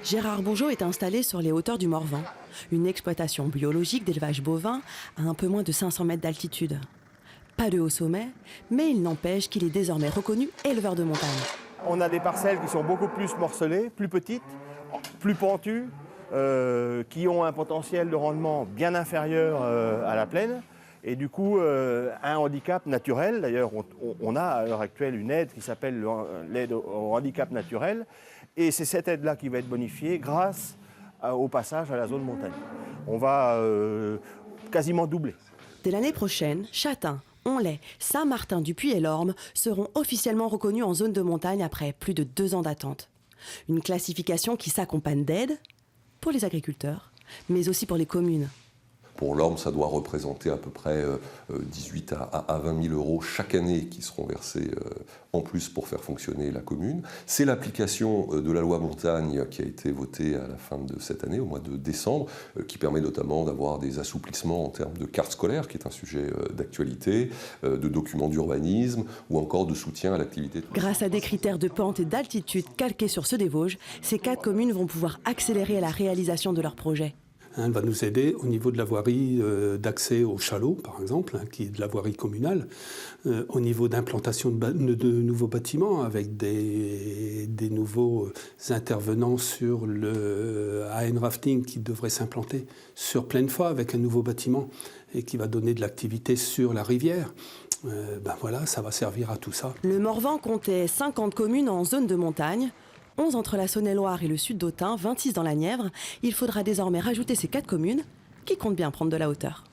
Gérard Bourgeot est installé sur les hauteurs du Morvan, une exploitation biologique d'élevage bovin à un peu moins de 500 mètres d'altitude. Pas de haut sommet, mais il n'empêche qu'il est désormais reconnu éleveur de montagne. On a des parcelles qui sont beaucoup plus morcelées, plus petites, plus pentues, qui ont un potentiel de rendement bien inférieur à la plaine. Et du coup, un handicap naturel. D'ailleurs, on a à l'heure actuelle une aide qui s'appelle l'aide au handicap naturel. Et c'est cette aide-là qui va être bonifiée grâce au passage à la zone montagne. On va quasiment doubler. Dès l'année prochaine, Châtain, Onlay, Saint-Martin du Puy-et-l'Orme seront officiellement reconnus en zone de montagne après plus de 2 ans d'attente. Une classification qui s'accompagne d'aides pour les agriculteurs, mais aussi pour les communes. Pour l'Orme, ça doit représenter à peu près 18 à 20 000 euros chaque année qui seront versés en plus pour faire fonctionner la commune. C'est l'application de la loi montagne qui a été votée à la fin de cette année, au mois de décembre, qui permet notamment d'avoir des assouplissements en termes de carte scolaire, qui est un sujet d'actualité, de documents d'urbanisme ou encore de soutien à l'activité. Grâce à des critères de pente et d'altitude calqués sur ceux des Vosges, ces 4 communes vont pouvoir accélérer la réalisation de leurs projets. Elle va nous aider au niveau de la voirie d'accès au Chalot, par exemple, qui est de la voirie communale, au niveau d'implantation de nouveaux bâtiments, avec des nouveaux intervenants sur le AN Rafting qui devrait s'implanter sur Plaine-Foy avec un nouveau bâtiment et qui va donner de l'activité sur la rivière. Voilà, ça va servir à tout ça. Le Morvan comptait 50 communes en zone de montagne. 11 entre la Saône-et-Loire et le sud d'Autun, 26 dans la Nièvre. Il faudra désormais rajouter ces 4 communes qui comptent bien prendre de la hauteur.